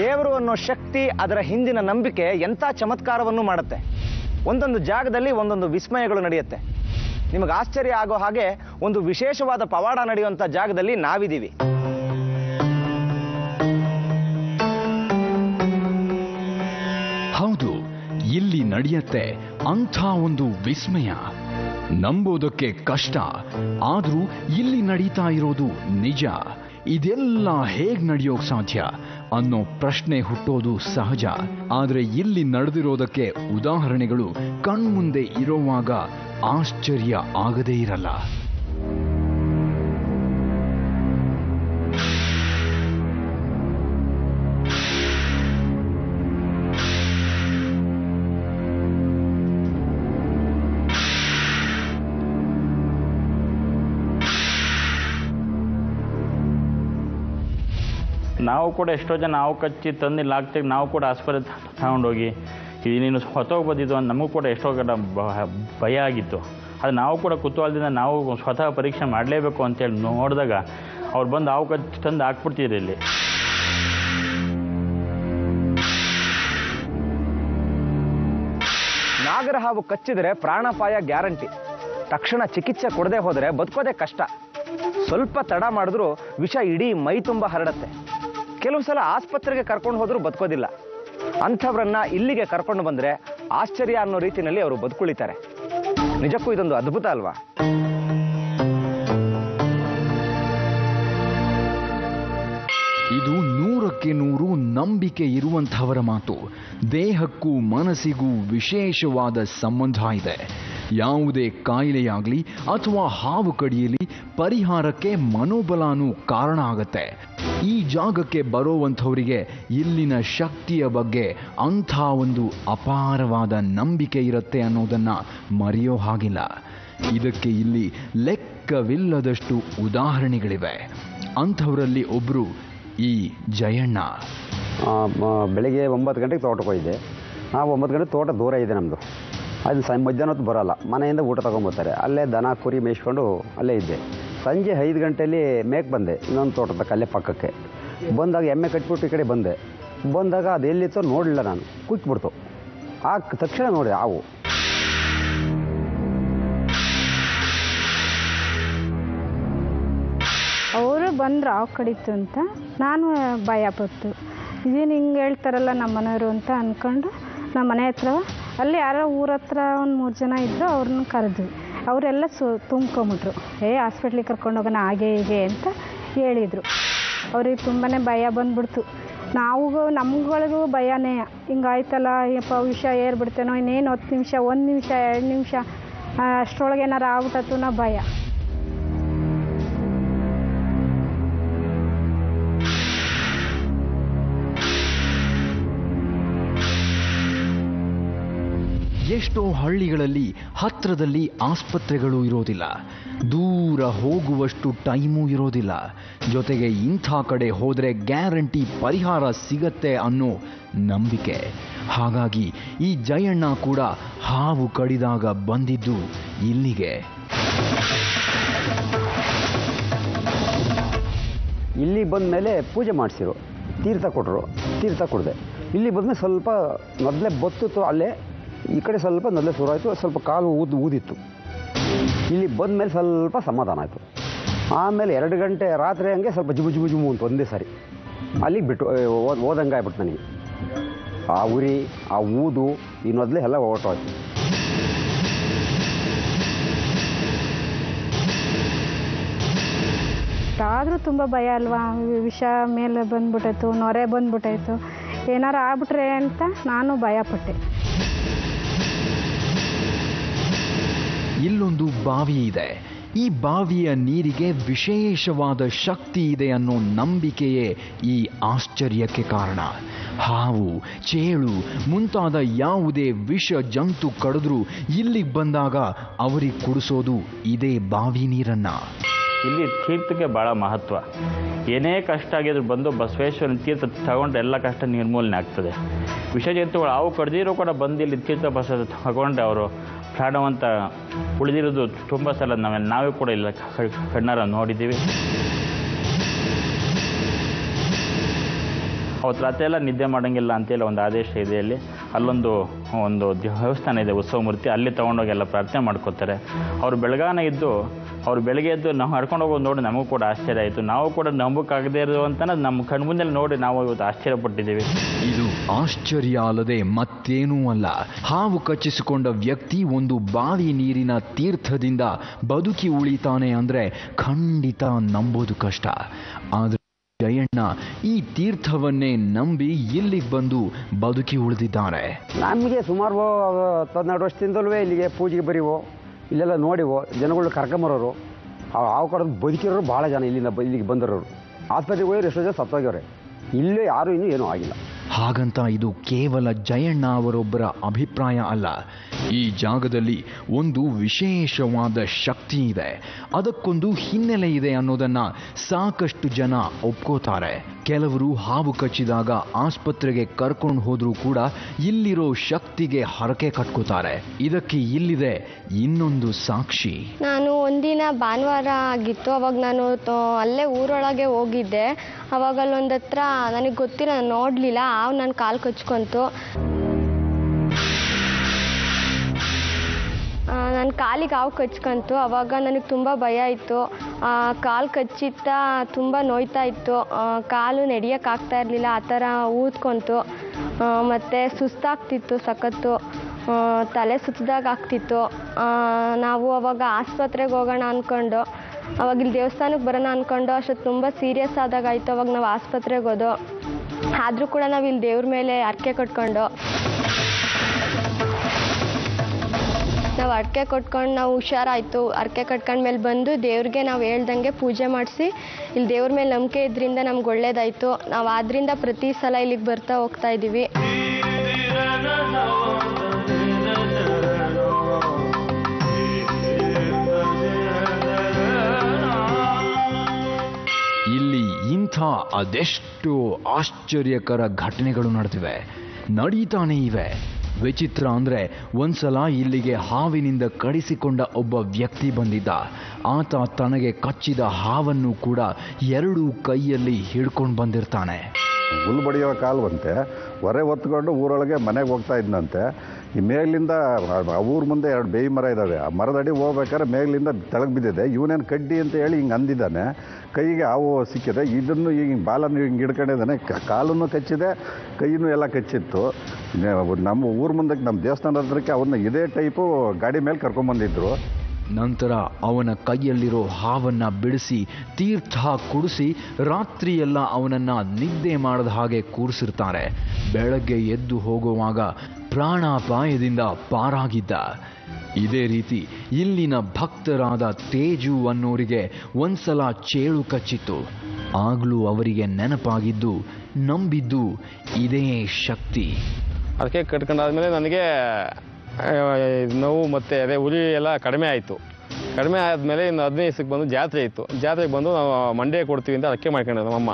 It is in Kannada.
ದೇವರು ಅನ್ನೋ ಶಕ್ತಿ, ಅದರ ಹಿಂದಿನ ನಂಬಿಕೆ ಎಂಥ ಚಮತ್ಕಾರವನ್ನು ಮಾಡುತ್ತೆ. ಒಂದೊಂದು ಜಾಗದಲ್ಲಿ ಒಂದೊಂದು ವಿಸ್ಮಯಗಳು ನಡೆಯುತ್ತೆ. ನಿಮಗೆ ಆಶ್ಚರ್ಯ ಆಗೋ ಹಾಗೆ ಒಂದು ವಿಶೇಷವಾದ ಪವಾಡ ನಡೆಯುವಂಥ ಜಾಗದಲ್ಲಿ ನಾವಿದ್ದೀವಿ. ಹೌದು, ಇಲ್ಲಿ ನಡೆಯುತ್ತೆ ಅಂಥ ಒಂದು ವಿಸ್ಮಯ. ನಂಬೋದಕ್ಕೆ ಕಷ್ಟ, ಆದ್ರೂ ಇಲ್ಲಿ ನಡೀತಾ ಇರೋದು ನಿಜ. ಇದೆಲ್ಲ ಹೇಗ್ ನಡೆಯೋಕ್ ಸಾಧ್ಯ ಅನ್ನೋ ಪ್ರಶ್ನೆ ಹುಟ್ಟೋದು ಸಹಜ. ಆದ್ರೆ ಇಲ್ಲಿ ನಡೆದಿರೋದಕ್ಕೆ ಉದಾಹರಣೆಗಳು ಕಣ್ಮುಂದೆ ಇರೋವಾಗ ಆಶ್ಚರ್ಯ ಆಗದೇ ಇರಲ್ಲ. ನಾವು ಕೂಡ ಎಷ್ಟೋ ಜನ ನಾವು ಕಚ್ಚಿ ತಂದು ಇಲ್ಲಿ ಹಾಕ್ತೀವಿ, ನಾವು ಕೂಡ ಆಸ್ಪತ್ರೆ ತಗೊಂಡೋಗಿ ನೀನು ಹೊತ್ತೋಗಿ ಬಂದಿದ್ದು ಅಂತ ನಮಗೂ ಕೂಡ ಎಷ್ಟೋ ಕಡೆ ಭಯ ಆಗಿತ್ತು. ಅದು ನಾವು ಕೂಡ ಕುತೂಹಲದಿಂದ ನಾವು ಸ್ವತಃ ಪರೀಕ್ಷೆ ಮಾಡಲೇಬೇಕು ಅಂತೇಳಿ ನೋಡಿದಾಗ ಅವ್ರು ಬಂದು ಹಾವು ಕಚ್ಚಿ ತಂದು ಹಾಕ್ಬಿಡ್ತಿದ್ರು ಇಲ್ಲಿ. ನಾಗರ ಹಾವು ಕಚ್ಚಿದರೆ ಪ್ರಾಣಾಪಾಯ ಗ್ಯಾರಂಟಿ. ತಕ್ಷಣ ಚಿಕಿತ್ಸೆ ಕೊಡದೆ ಹೋದರೆ ಬದುಕೋದೇ ಕಷ್ಟ. ಸ್ವಲ್ಪ ತಡ ಮಾಡಿದ್ರೂ ವಿಷ ಇಡೀ ಮೈ ತುಂಬ ಹರಡತ್ತೆ. ಕೆಲವು ಸಲ ಆಸ್ಪತ್ರೆಗೆ ಕರ್ಕೊಂಡು ಹೋದ್ರೂ ಬದುಕೋದಿಲ್ಲ. ಅಂಥವ್ರನ್ನ ಇಲ್ಲಿಗೆ ಕರ್ಕೊಂಡು ಬಂದರೆ ಆಶ್ಚರ್ಯ ಅನ್ನೋ ರೀತಿಯಲ್ಲಿ ಅವರು ಬದುಕುಳಿತಾರೆ. ನಿಜಕ್ಕೂ ಇದೊಂದು ಅದ್ಭುತ ಅಲ್ವಾ? ಇದು 100ಕ್ಕೆ 100 ನಂಬಿಕೆ ಇರುವಂಥವರ ಮಾತು. ದೇಹಕ್ಕೂ ಮನಸ್ಸಿಗೂ ವಿಶೇಷವಾದ ಸಂಬಂಧ ಇದೆ. ಯಾವುದೇ ಕಾಯಿಲೆಯಾಗಲಿ ಅಥವಾ ಹಾವು ಕಡಿಯಲಿ ಪರಿಹಾರಕ್ಕೆ ಮನೋಬಲನೂ ಕಾರಣ ಆಗತ್ತೆ. ಈ ಜಾಗಕ್ಕೆ ಬರೋವಂಥವರಿಗೆ ಇಲ್ಲಿನ ಶಕ್ತಿಯ ಬಗ್ಗೆ ಅಂಥ ಒಂದು ಅಪಾರವಾದ ನಂಬಿಕೆ ಇರುತ್ತೆ ಅನ್ನೋದನ್ನ ಮರೆಯೋ ಹಾಗಿಲ್ಲ. ಇದಕ್ಕೆ ಇಲ್ಲಿ ಲೆಕ್ಕವಿಲ್ಲದಷ್ಟು ಉದಾಹರಣೆಗಳಿವೆ. ಅಂಥವರಲ್ಲಿ ಒಬ್ಬರು ಈ ಜಯಣ್ಣ. ಬೆಳಿಗ್ಗೆ 9 ಗಂಟೆಗೆ ತೋಟಕ್ಕೆ ಹೋಗಿದ್ದೆ. ನಾವು 9 ಗಂಟೆ ತೋಟ ದೂರ ಇದೆ ನಮ್ಮದು. ಅದು ಮಧ್ಯಾಹ್ನ ಹೊತ್ತು ಬರೋಲ್ಲ, ಮನೆಯಿಂದ ಊಟ ತೊಗೊಂಬರ್ತಾರೆ. ಅಲ್ಲೇ ದನ ಕುರಿ ಮೇಯಿಸ್ಕೊಂಡು ಅಲ್ಲೇ ಇದ್ದೆ. ಸಂಜೆ 5 ಗಂಟೆಯಲ್ಲಿ ಮೇಕ್ ಬಂದೆ ಇನ್ನೊಂದು ತೋಟದ ಅಲ್ಲೇ ಪಕ್ಕಕ್ಕೆ. ಬಂದಾಗ ಎಮ್ಮೆ ಕಟ್ಬಿಟ್ಟು ಈ ಕಡೆ ಬಂದಾಗ ಅದು ಎಲ್ಲಿತ್ತೋ ನೋಡಲಿಲ್ಲ ನಾನು, ಕುಕ್ಕಿಬಿಡ್ತು. ಆ ತಕ್ಷಣ ನೋಡಿದೆ ಹಾವು. ಅವರು ಬಂದರು ಹಾವು ಕಡಿತು ಅಂತ. ನಾನು ಭಯ ಪಟ್ಟು ಇದೇನು ಹಿಂಗೆ ಹೇಳ್ತಾರಲ್ಲ ನಮ್ಮ ಮನೆಯವರು ಅಂತ ಅಂದ್ಕೊಂಡು ನಮ್ಮ ಮನೆ ಹತ್ರ ಅಲ್ಲಿ ಯಾರೋ ಊರ ಹತ್ರ ಒಂದು 3 ಜನ ಇದ್ದರು. ಅವ್ರನ್ನ ಕರೆದ್ವಿ. ಅವರೆಲ್ಲ ತುಂಬ್ಕೊಂಬಿಟ್ರು. ಹಾಸ್ಪಿಟ್ಲಿಗೆ ಕರ್ಕೊಂಡು ಹೋಗೋಣ ಹಾಗೆ ಹೀಗೆ ಅಂತ ಹೇಳಿದರು. ಅವ್ರಿಗೆ ತುಂಬಾ ಭಯ ಬಂದ್ಬಿಡ್ತು. ನಮ್ಗಳಿಗೂ ಭಯನೇ. ಹಿಂಗಾಯ್ತಲ್ಲ, ಯಪ್ಪ ವಿಷ ಏರ್ಬಿಡ್ತೇನೋ, ಇನ್ನೇನು 10 ನಿಮಿಷ 1 ನಿಮಿಷ 2 ನಿಮಿಷ ಅಷ್ಟರೊಳಗೆ ಏನಾರು ಆಗ್ಬಿಟ್ಟತ್ತು ಅನ್ನೋ ಭಯ. ಎಷ್ಟೋ ಹಳ್ಳಿಗಳಲ್ಲಿ ಹತ್ರದಲ್ಲಿ ಆಸ್ಪತ್ರೆಗಳು ಇರೋದಿಲ್ಲ, ದೂರ ಹೋಗುವಷ್ಟು ಟೈಮೂ ಇರೋದಿಲ್ಲ. ಜೊತೆಗೆ ಇಂಥ ಕಡೆ ಹೋದರೆ ಗ್ಯಾರಂಟಿ ಪರಿಹಾರ ಸಿಗತ್ತೆ ಅನ್ನೋ ನಂಬಿಕೆ. ಹಾಗಾಗಿ ಈ ಜಯಣ್ಣ ಕೂಡ ಹಾವು ಕಡಿದಾಗ ಬಂದಿದ್ದು ಇಲ್ಲಿಗೆ. ಇಲ್ಲಿ ಬಂದ ಮೇಲೆ ಪೂಜೆ ಮಾಡಿಸಿರು, ತೀರ್ಥ ಕೊಟ್ಟರು, ತೀರ್ಥ ಕೊಡಿದೆ. ಇಲ್ಲಿ ಬಂದಮೇಲೆ ಸ್ವಲ್ಪ ಮೊದಲೇ ಬತ್ತಿತ್ತು, ಅಲ್ಲೇ ಈ ಕಡೆ ಸ್ವಲ್ಪ ಮೊದಲೇ ಶುರುವಾಯಿತು, ಸ್ವಲ್ಪ ಕಾಲು ಊದಿತ್ತು. ಇಲ್ಲಿ ಬಂದ ಮೇಲೆ ಸ್ವಲ್ಪ ಸಮಾಧಾನ ಆಯಿತು. ಆಮೇಲೆ 2 ಗಂಟೆ ರಾತ್ರಿ ಹಂಗೆ ಸ್ವಲ್ಪ ಜುಮು ಅಂತ ಒಂದೇ ಸಾರಿ ಅಲ್ಲಿಗೆ ಬಿಟ್ಟು ಓದಂಗೆ ಆಗ್ಬಿಟ್ಟು ನನಗೆ. ಆ ಉರಿ, ಆ ಊದು, ಈ ಮೊದಲೇ ಎಲ್ಲ ಹೊರಟೋಯ್ತು. ಆದರೂ ತುಂಬ ಭಯ ಅಲ್ವಾ, ವಿಷ ಮೇಲೆ ಬಂದ್ಬಿಟ್ಟಾಯ್ತು, ನೊರೆ ಬಂದ್ಬಿಟ್ಟಾಯ್ತು, ಏನಾರು ಆಗ್ಬಿಟ್ರೆ ಅಂತ ನಾನು ಭಯಪಟ್ಟೆ. ಇಲ್ಲೊಂದು ಬಾವಿ ಇದೆ. ಈ ಬಾವಿಯ ನೀರಿಗೆ ವಿಶೇಷವಾದ ಶಕ್ತಿ ಇದೆ ಅನ್ನೋ ನಂಬಿಕೆಯೇ ಈ ಆಶ್ಚರ್ಯಕ್ಕೆ ಕಾರಣ. ಹಾವು, ಚೇಳು ಮುಂತಾದ ಯಾವುದೇ ವಿಷ ಜಂತು ಕಡಿದ್ರೂ ಇಲ್ಲಿಗೆ ಬಂದಾಗ ಅವರಿಗೆ ಕುಡಿಸೋದು ಇದೇ ಬಾವಿ ನೀರನ್ನ. ಇಲ್ಲಿ ತೀರ್ಥಕ್ಕೆ ಭಾಳ ಮಹತ್ವ. ಏನೇ ಕಷ್ಟ ಆಗಿದ್ರು ಬಂದು ಬಸವೇಶ್ವರನ ತೀರ್ಥ ತಗೊಂಡು ಎಲ್ಲ ಕಷ್ಟ ನಿರ್ಮೂಲನೆ ಆಗ್ತದೆ. ವಿಷ ಜಂತುಗಳು ಹಾವು ಕಡ್ದಿರೋ ಕೂಡ ಬಂದು ಇಲ್ಲಿ ತೀರ್ಥ ಪ್ರಸಾದ ತಗೊಂಡು ಅವರು ಪ್ರಾಣವಂತ ಉಳಿದಿರೋದು ತುಂಬ ಸಲ ನಾವೇ ಕೂಡ ಇಲ್ಲ ಕಣ್ಣಾರ ನೋಡಿದ್ದೀವಿ. ಅವತ್ತು ರಾತ್ರಿ ಎಲ್ಲ ನಿದ್ದೆ ಮಾಡೋಂಗಿಲ್ಲ ಅಂತೇಳಿ ಒಂದು ಆದೇಶ ಇದೆ ಅಲ್ಲಿ. ಒಂದು ದೇವಸ್ಥಾನ ಇದೆ ಉತ್ಸವ ಮೂರ್ತಿ, ಅಲ್ಲಿ ತೊಗೊಂಡೋಗಿ ಎಲ್ಲ ಪ್ರಾರ್ಥನೆ ಮಾಡ್ಕೋತಾರೆ. ಅವ್ರು ಬೆಳಗಾನ ಇದ್ದು ಅವ್ರು ಬೆಳಗ್ಗೆ ಎದ್ದು ನಾವು ನಡ್ಕೊಂಡು ಹೋಗೋದು ನೋಡಿ ನಮಗೂ ಕೂಡ ಆಶ್ಚರ್ಯ ಆಯಿತು. ನಾವು ಕೂಡ ನಂಬಕ್ಕಾಗದೇ ಇರುವಂತನ ನಮ್ಮ ಕಣ್ಮುಂದೆ ನೋಡಿ ನಾವು ಇವತ್ತು ಆಶ್ಚರ್ಯಪಟ್ಟಿದ್ದೀವಿ. ಇದು ಆಶ್ಚರ್ಯ ಅಲ್ಲದೆ ಮತ್ತೇನೂ ಅಲ್ಲ. ಹಾವು ಕಚ್ಚಿಸಿಕೊಂಡ ವ್ಯಕ್ತಿ ಒಂದು ಬಾವಿ ನೀರಿನ ತೀರ್ಥದಿಂದ ಬದುಕಿ ಉಳಿತಾನೆ ಅಂದ್ರೆ ಖಂಡಿತ ನಂಬೋದು ಕಷ್ಟ. ಆದ್ರೆ ಜಯಣ್ಣ ಈ ತೀರ್ಥವನ್ನೇ ನಂಬಿ ಇಲ್ಲಿಗೆ ಬಂದು ಬದುಕಿ ಉಳಿದಿದ್ದಾರೆ. ನಮಗೆ ಸುಮಾರು 12 ವರ್ಷದಿಂದಲೂ ಇಲ್ಲಿಗೆ ಪೂಜೆಗೆ ಬರೀವೋ, ಇಲ್ಲೆಲ್ಲ ನೋಡಿವೋ, ಜನಗಳು ಕರ್ಕೊಂಬರೋರು, ಹಾವು ಕಡದು ಬದುಕಿರೋರು ಭಾಳ ಜನ ಇಲ್ಲಿಗೆ ಬಂದಿರೋರು. ಆಸ್ಪತ್ರೆಗೆ ಹೋಗಿ ಎಷ್ಟೋ ಜನ ಸತ್ತೋಗ್ಯವ್ರೆ. ಇಲ್ಲೇ ಯಾರೂ ಇನ್ನೂ ಏನೂ ಆಗಿಲ್ಲ. ಹಾಗಂತ ಇದು ಕೇವಲ ಜಯಣ್ಣ ಅವರೊಬ್ಬರ ಅಭಿಪ್ರಾಯ ಅಲ್ಲ. ಈ ಜಾಗದಲ್ಲಿ ಒಂದು ವಿಶೇಷವಾದ ಶಕ್ತಿ ಇದೆ, ಅದಕ್ಕೊಂದು ಹಿನ್ನೆಲೆ ಇದೆ ಅನ್ನೋದನ್ನ ಸಾಕಷ್ಟು ಜನ ಒಪ್ಕೋತಾರೆ. ಕೆಲವರು ಹಾವು ಕಚ್ಚಿದಾಗ ಆಸ್ಪತ್ರೆಗೆ ಕರ್ಕೊಂಡು ಹೋದ್ರೂ ಕೂಡ ಇಲ್ಲಿರೋ ಶಕ್ತಿಗೆ ಹರಕೆ ಕಟ್ಕೋತಾರೆ. ಇದಕ್ಕೆ ಇಲ್ಲಿದೆ ಇನ್ನೊಂದು ಸಾಕ್ಷಿ. ನಾನು ಒಂದಿನ ಭಾನುವಾರ ಆಗಿತ್ತು, ಅವಾಗ ನಾನು ಅಲ್ಲೇ ಊರೊಳಗೆ ಹೋಗಿದ್ದೆ. ಅವಾಗ ಅಲ್ಲೊಂದು ಹತ್ರ ನನಗೆ ಗೊತ್ತಿಲ್ಲ, ನಾನು ನೋಡಲಿಲ್ಲ, ಹಾವು ನನ್ನ ಕಾಲು ಕಚ್ಕೊಂತು. ನನ್ನ ಕಾಲಿಗೆ ಹಾವು ಕಚ್ಕೊಂತು. ಅವಾಗ ನನಗೆ ತುಂಬ ಭಯ ಇತ್ತು. ಕಾಲು ಕಚ್ಚಿತ್ತ ತುಂಬ ನೋಯ್ತಾ ಇತ್ತು. ಕಾಲು ನಡೆಯೋಕ್ಕಾಗ್ತಾ ಇರಲಿಲ್ಲ, ಆ ಥರ ಊದ್ಕೊಂತು. ಮತ್ತು ಸುಸ್ತಾಗ್ತಿತ್ತು ಸಖತ್ತು, ತಲೆ ಸುತ್ತದಾಗ ಆಗ್ತಿತ್ತು. ನಾವು ಅವಾಗ ಆಸ್ಪತ್ರೆಗೆ ಹೋಗೋಣ ಅಂದ್ಕೊಂಡು, ಅವಾಗ ಇಲ್ಲಿ ದೇವಸ್ಥಾನಕ್ಕೆ ಬರೋಣ ಅಂದ್ಕೊಂಡು, ಅಷ್ಟೊತ್ತು ತುಂಬ ಸೀರಿಯಸ್ ಆದಾಗಾಯಿತು. ಅವಾಗ ನಾವು ಆಸ್ಪತ್ರೆಗೆ ಹೋದೋ. ಆದರೂ ಕೂಡ ನಾವು ಇಲ್ಲಿ ದೇವ್ರ ಮೇಲೆ ಹರಕೆ ಕಟ್ಕೊಂಡು ನಾವು ಹುಷಾರಾಯಿತು. ಹರಕೆ ಕಟ್ಕೊಂಡ್ಮೇಲೆ ಬಂದು ದೇವ್ರಿಗೆ ನಾವು ಹೇಳ್ದಂಗೆ ಪೂಜೆ ಮಾಡಿಸಿ ಇಲ್ಲಿ ದೇವ್ರ ಮೇಲೆ ನಂಬಿಕೆ ಇದ್ರಿಂದ ನಮ್ಗೆ ಒಳ್ಳೇದಾಯಿತು. ನಾವು ಆದ್ದರಿಂದ ಪ್ರತಿ ಸಲ ಇಲ್ಲಿಗೆ ಬರ್ತಾ ಹೋಗ್ತಾ ಇದ್ದೀವಿ. ಇಲ್ಲಿ ಇಂಥ ಅದೆಷ್ಟೋ ಆಶ್ಚರ್ಯಕರ ಘಟನೆಗಳು ನಡೆದಿವೆ, ನಡೀತಾನೇ ಇವೆ. ವಿಚಿತ್ರ ಅಂದ್ರೆ ಒಂದ್ಸಲ ಇಲ್ಲಿಗೆ ಹಾವಿನಿಂದ ಕಡಿಸಿಕೊಂಡ ಒಬ್ಬ ವ್ಯಕ್ತಿ ಬಂದಿದ್ದ. ಆತ ತನಗೆ ಕಚ್ಚಿದ ಹಾವನ್ನು ಕೂಡ 2 ಕೈಯಲ್ಲಿ ಹಿಡ್ಕೊಂಡು ಬಂದಿರ್ತಾನೆ. ಹುಲ್ಲು ಬಡಿಯೋ ಕಾಲವಂತೆ ಹೊರೆ ಹೊತ್ಕೊಂಡು ಊರೊಳಗೆ ಮನೆಗೆ ಹೋಗ್ತಾ ಇದ್ದಂತೆ. ಈ ಮೇಲಿಂದ ಊರ ಮುಂದೆ 2 ಬೇವಿ ಮರ ಇದ್ದಾವೆ. ಆ ಮರದಡಿ ಹೋಗ್ಬೇಕಾದ್ರೆ ಮೇಲಿಂದ ತೆಳಗೆ ಬಿದ್ದಿದೆ. ಇವನೇನು ಕಡ್ಡಿ ಅಂತ ಹೇಳಿ ಹಿಂಗೆ ಅಂದಿದ್ದಾನೆ. ಕೈಗೆ ಹಾವು ಸಿಕ್ಕಿದೆ. ಇದನ್ನು ಈಗ ಬಾಲನ್ನು ಹಿಂಗೆ ಹಿಡ್ಕೊಂಡಿದ್ದಾನೆ. ಕಾಲನ್ನು ಕಚ್ಚಿದೆ, ಕೈನೂ ಎಲ್ಲ ಕಚ್ಚಿತ್ತು. ನಮ್ಮ ಊರ ಮುಂದಕ್ಕೆ ನಮ್ಮ ದೇವಸ್ಥಾನದ ಹತ್ರಕ್ಕೆ ಅವನ್ನ ಇದೇ ಟೈಪು ಗಾಡಿ ಮೇಲೆ ಕರ್ಕೊಂಬಂದಿದ್ರು. ನಂತರ ಅವನ ಕೈಯಲ್ಲಿರೋ ಹಾವನ್ನ ಬಿಡಿಸಿ ತೀರ್ಥ ಕುಡಿಸಿ ರಾತ್ರಿಯೆಲ್ಲ ಅವನನ್ನ ನಿದ್ದೆ ಮಾಡದ ಹಾಗೆ ಕೂರಿಸಿರ್ತಾರೆ. ಬೆಳಗ್ಗೆ ಎದ್ದು ಹೋಗುವಾಗ ಪ್ರಾಣಾಪಾಯದಿಂದ ಪಾರಾಗಿದ್ದ. ಇದೇ ರೀತಿ ಇಲ್ಲಿನ ಭಕ್ತರಾದ ತೇಜು ಅನ್ನೋರಿಗೆ ಒಂದ್ಸಲ ಚೇಳು ಕಚ್ಚಿತ್ತು. ಆಗ್ಲೂ ಅವರಿಗೆ ನೆನಪಾಗಿದ್ದು, ನಂಬಿದ್ದು ಇದೇ ಶಕ್ತಿ. ಅದಕ್ಕೆ ಕಟ್ಕೊಂಡಾದ್ಮೇಲೆ ನನಗೆ ನೋವು ಮತ್ತು ಅದೇ ಉರಿ ಎಲ್ಲ ಕಡಿಮೆ ಆಯಿತು. ಕಡಿಮೆ ಆದಮೇಲೆ ಇನ್ನು 15 ದಿವಸಕ್ಕೆ ಬಂದು ಜಾತ್ರೆ ಇತ್ತು. ಜಾತ್ರೆಗೆ ಬಂದು ನಾವು ಮಂಡ್ಯ ಕೊಡ್ತೀವಿ ಅಂತ ಅಕ್ಕೆ ಮಾಡ್ಕೊಂಡೆ ನಮ್ಮಮ್ಮ.